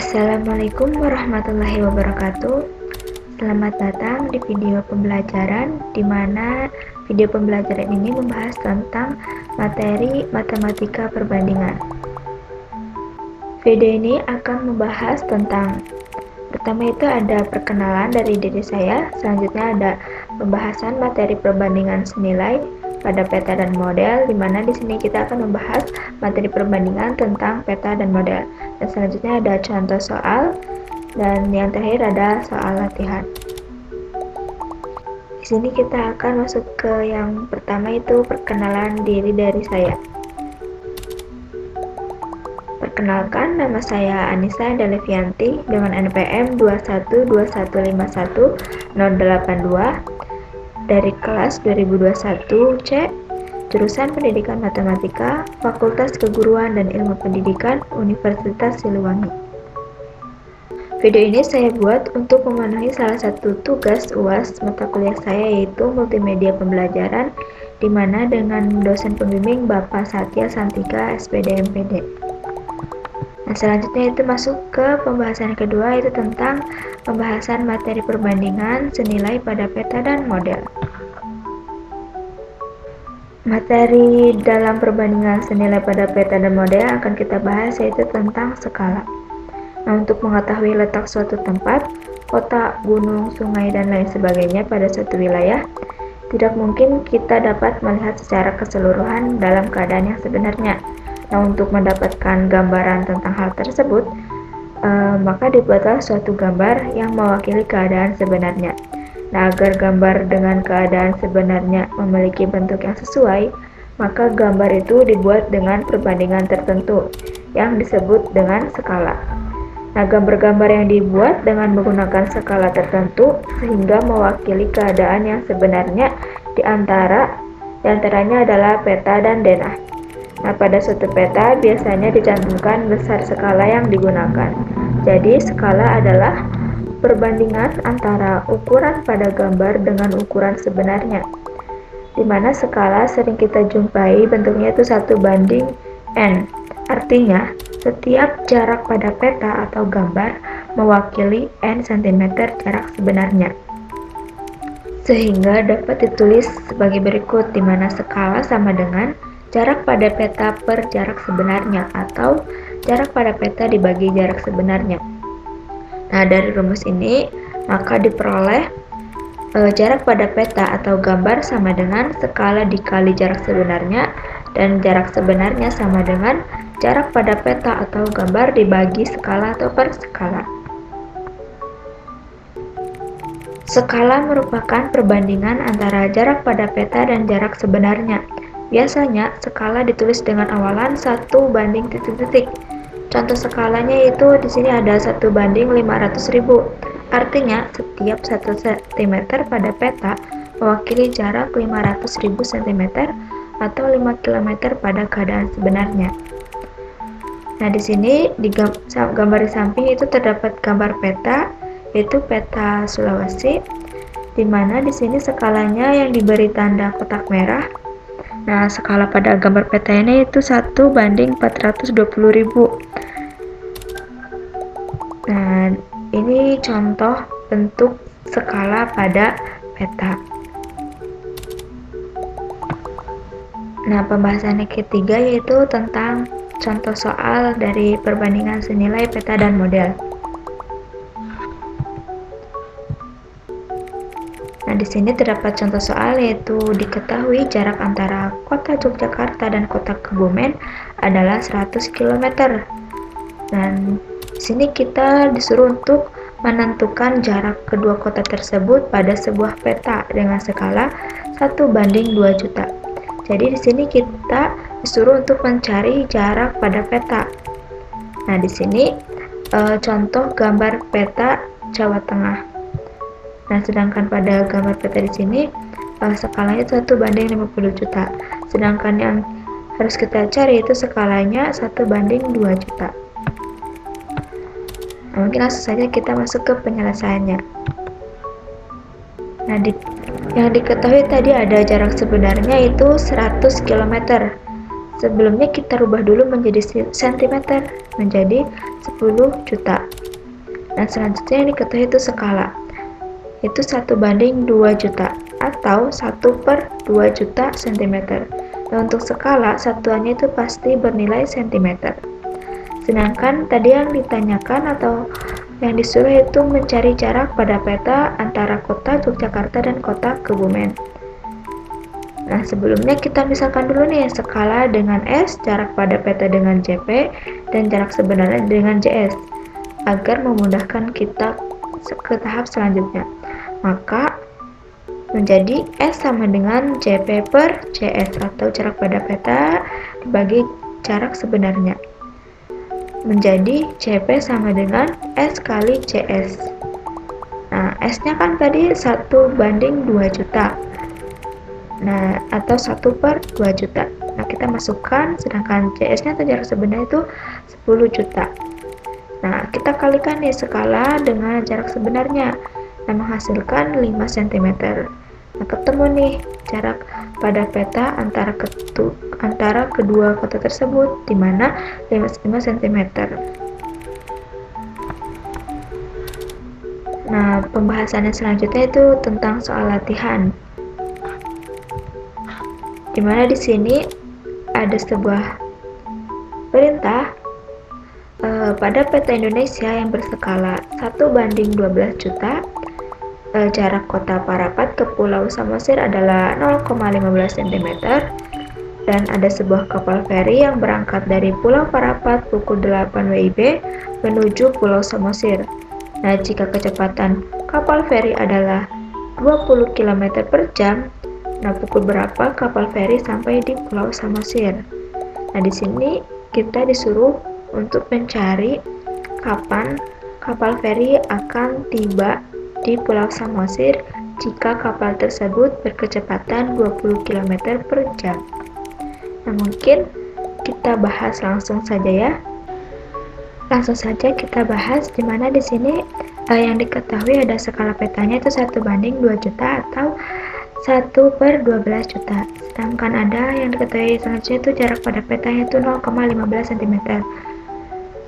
Assalamualaikum warahmatullahi wabarakatuh. Selamat datang di video pembelajaran di mana video pembelajaran ini membahas tentang materi matematika perbandingan. Video ini akan membahas tentang pertama itu ada perkenalan dari diri saya, selanjutnya ada pembahasan materi perbandingan senilai pada peta dan model, di mana di sini kita akan membahas materi perbandingan tentang peta dan model. Dan selanjutnya ada contoh soal, dan yang terakhir ada soal latihan. Di sini kita akan masuk ke yang pertama, itu perkenalan diri dari saya. Perkenalkan, nama saya Anissa Delevianti dengan NPM 212151082 dari kelas 2021 C, jurusan Pendidikan Matematika, Fakultas Keguruan dan Ilmu Pendidikan, Universitas Siliwangi. Video ini saya buat untuk memenuhi salah satu tugas UAS mata kuliah saya, yaitu Multimedia Pembelajaran, di mana dengan dosen pembimbing Bapak Satya Santika, SPD MPD. Nah, selanjutnya itu masuk ke pembahasan kedua, yaitu tentang pembahasan materi perbandingan senilai pada peta dan model. Materi dalam perbandingan senilai pada peta dan model akan kita bahas yaitu tentang skala. Nah, untuk mengetahui letak suatu tempat, kota, gunung, sungai, dan lain sebagainya pada suatu wilayah, tidak mungkin kita dapat melihat secara keseluruhan dalam keadaan yang sebenarnya. Nah, untuk mendapatkan gambaran tentang hal tersebut, maka dibuatlah suatu gambar yang mewakili keadaan sebenarnya. Nah, agar gambar dengan keadaan sebenarnya memiliki bentuk yang sesuai, maka gambar itu dibuat dengan perbandingan tertentu yang disebut dengan skala. Nah, gambar-gambar yang dibuat dengan menggunakan skala tertentu sehingga mewakili keadaan yang sebenarnya diantaranya adalah peta dan denah. Nah, pada suatu peta biasanya dicantumkan besar skala yang digunakan. Jadi, skala adalah perbandingan antara ukuran pada gambar dengan ukuran sebenarnya, di mana skala sering kita jumpai bentuknya itu 1:n. Artinya, setiap jarak pada peta atau gambar mewakili n cm jarak sebenarnya. Sehingga dapat ditulis sebagai berikut, di mana skala sama dengan jarak pada peta per jarak sebenarnya, atau jarak pada peta dibagi jarak sebenarnya. Nah, dari rumus ini maka diperoleh jarak pada peta atau gambar sama dengan skala dikali jarak sebenarnya, dan jarak sebenarnya sama dengan jarak pada peta atau gambar dibagi skala atau per skala. Skala merupakan perbandingan antara jarak pada peta dan jarak sebenarnya. Biasanya skala ditulis dengan awalan 1:titik-titik. Contoh skalanya itu di sini ada 1:500.000. Artinya setiap 1 cm pada peta mewakili jarak 500.000 cm atau 5 km pada keadaan sebenarnya. Nah, di sini di gambar di samping itu terdapat gambar peta, yaitu peta Sulawesi, di mana di sini skalanya yang diberi tanda kotak merah. Nah, skala pada gambar peta ini itu 1:420.000. Nah, ini contoh bentuk skala pada peta. Nah, pembahasan ketiga yaitu tentang contoh soal dari perbandingan senilai peta dan model. Nah, di sini terdapat contoh soal, yaitu diketahui jarak antara kota Yogyakarta dan kota Kebumen adalah 100 km. Dan di sini kita disuruh untuk menentukan jarak kedua kota tersebut pada sebuah peta dengan skala 1:2 juta. Jadi di sini kita disuruh untuk mencari jarak pada peta. Nah, di sini contoh gambar peta Jawa Tengah. Nah, sedangkan pada gambar peta di sini skalanya 1:50 juta. Sedangkan yang harus kita cari itu skalanya 1:2 juta. Nah, mungkin langsung saja kita masuk ke penyelesaiannya. Nah, yang diketahui tadi ada jarak sebenarnya itu 100 km. Sebelumnya kita rubah dulu menjadi sentimeter, menjadi 10 juta. Nah, selanjutnya yang diketahui itu skala. Itu 1:2 juta atau 1/2 juta cm. Nah, untuk skala satuannya itu pasti bernilai cm. Sedangkan tadi yang ditanyakan atau yang disuruh itu mencari jarak pada peta antara kota Yogyakarta dan kota Kebumen. Nah, sebelumnya kita misalkan dulu nih skala dengan S, jarak pada peta dengan JP, dan jarak sebenarnya dengan JS, agar memudahkan kita ke tahap selanjutnya. Maka menjadi S sama dengan JP per JS atau jarak pada peta dibagi jarak sebenarnya. Menjadi JP sama dengan S kali JS. Nah, S-nya kan tadi 1:2 juta. Nah, atau 1/2 juta. Nah, kita masukkan, sedangkan JS-nya atau jarak sebenarnya itu 10 juta. Nah, kita kalikan nih skala dengan jarak sebenarnya. Nah, menghasilkan 5 cm. Nah, ketemu nih jarak pada peta antara kedua kota tersebut, di mana 5 cm. Nah, pembahasannya selanjutnya itu tentang soal latihan. Dimana di sini ada sebuah perintah pada peta Indonesia yang berskala 1:12 juta, jarak kota Parapat ke Pulau Samosir adalah 0,15 cm, dan ada sebuah kapal feri yang berangkat dari Pulau Parapat pukul 8 WIB menuju Pulau Samosir. Nah, jika kecepatan kapal feri adalah 20 km per jam, nah pukul berapa kapal feri sampai di Pulau Samosir? Nah, di sini kita disuruh untuk mencari kapan kapal feri akan tiba di Pulau Samosir jika kapal tersebut berkecepatan 20 km per jam. Nah, mungkin kita bahas langsung saja ya. Langsung saja kita bahas, dimana di sini yang diketahui ada skala petanya itu 1:2 juta atau 1/12 juta. Sedangkan ada yang diketahui selanjutnya itu jarak pada petanya itu 0,15 cm.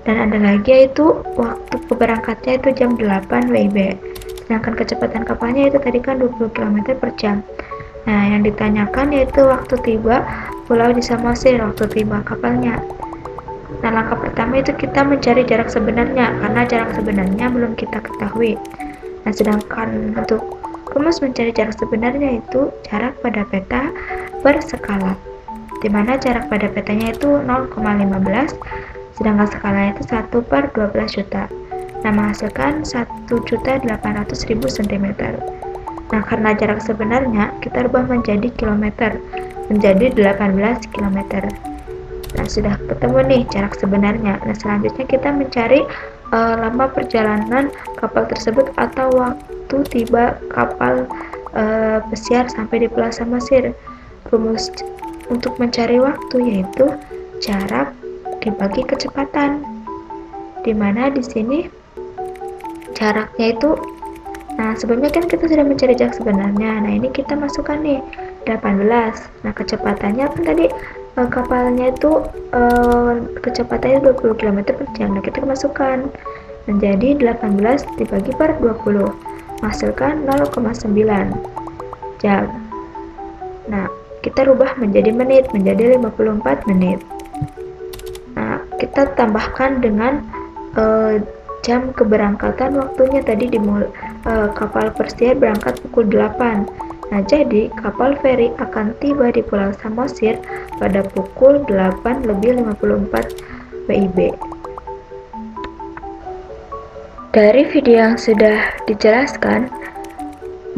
Dan ada lagi yaitu waktu keberangkatnya itu jam 8 WIB. Sedangkan kecepatan kapalnya itu tadi kan 20 km per jam. Nah, yang ditanyakan yaitu waktu tiba Pulau di Samosir, waktu tiba kapalnya. Nah, langkah pertama itu kita mencari jarak sebenarnya, karena jarak sebenarnya belum kita ketahui. Nah, sedangkan untuk rumus mencari jarak sebenarnya itu jarak pada peta per skala, dimana jarak pada petanya itu 0,15, sedangkan skalanya itu 1/12 juta. Nah, menghasilkan 1.800.000 cm. Nah, karena jarak sebenarnya kita rubah menjadi kilometer, menjadi 18 km. Nah, sudah ketemu nih jarak sebenarnya. Nah, selanjutnya kita mencari lama perjalanan kapal tersebut atau waktu tiba kapal pesiar sampai di Pulau Samosir. Rumus untuk mencari waktu yaitu jarak dibagi kecepatan, dimana di sini jaraknya itu, nah sebelumnya kan kita sudah mencari jarak sebenarnya. Nah, ini kita masukkan nih 18. Nah, kecepatannya kan tadi kapalnya itu kecepatannya 20 km per jam. Nah, kita masukkan menjadi 18 dibagi per 20, menghasilkan 0,9 jam. Nah, kita rubah menjadi menit, menjadi 54 menit. Nah, kita tambahkan dengan jam keberangkatan, waktunya tadi kapal pesiar berangkat pukul 8. Nah, jadi kapal feri akan tiba di Pulau Samosir pada pukul 8:54 WIB. Dari video yang sudah dijelaskan,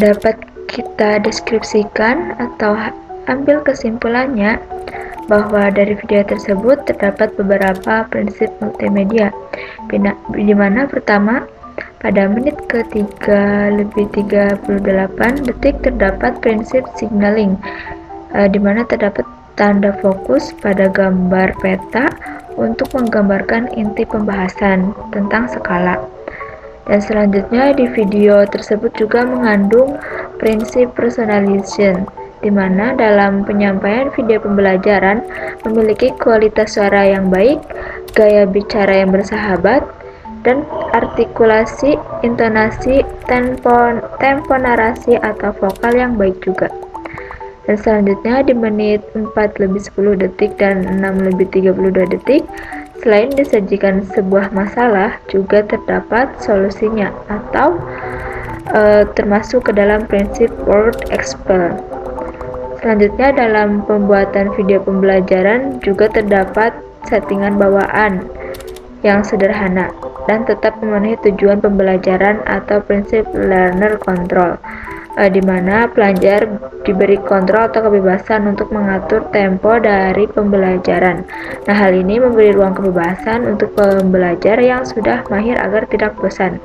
dapat kita deskripsikan atau ambil kesimpulannya bahwa dari video tersebut terdapat beberapa prinsip multimedia, di mana pertama, pada menit ke-3:38 detik terdapat prinsip signaling, di mana terdapat tanda fokus pada gambar peta untuk menggambarkan inti pembahasan tentang skala. Dan selanjutnya di video tersebut juga mengandung prinsip personalization, di mana dalam penyampaian video pembelajaran memiliki kualitas suara yang baik, gaya bicara yang bersahabat, dan artikulasi, intonasi, tempo narasi atau vokal yang baik juga. Dan selanjutnya di menit 4:10 detik dan 6:32 detik, selain disajikan sebuah masalah, juga terdapat solusinya atau termasuk ke dalam prinsip Word Expert. Selanjutnya dalam pembuatan video pembelajaran juga terdapat settingan bawaan yang sederhana dan tetap memenuhi tujuan pembelajaran atau prinsip learner control, di mana pelajar diberi kontrol atau kebebasan untuk mengatur tempo dari pembelajaran. Nah, hal ini memberi ruang kebebasan untuk pembelajar yang sudah mahir agar tidak bosan.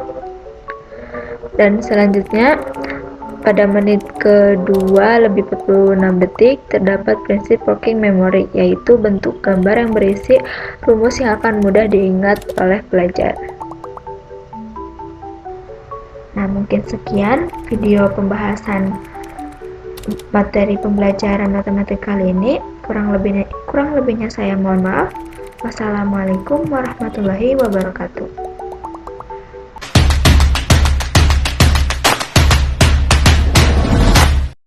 Dan selanjutnya pada menit ke-2:46 detik terdapat prinsip working memory, yaitu bentuk gambar yang berisi rumus yang akan mudah diingat oleh pelajar. Nah, mungkin sekian video pembahasan materi pembelajaran matematika kali ini. Kurang lebihnya saya mohon maaf. Wassalamualaikum warahmatullahi wabarakatuh.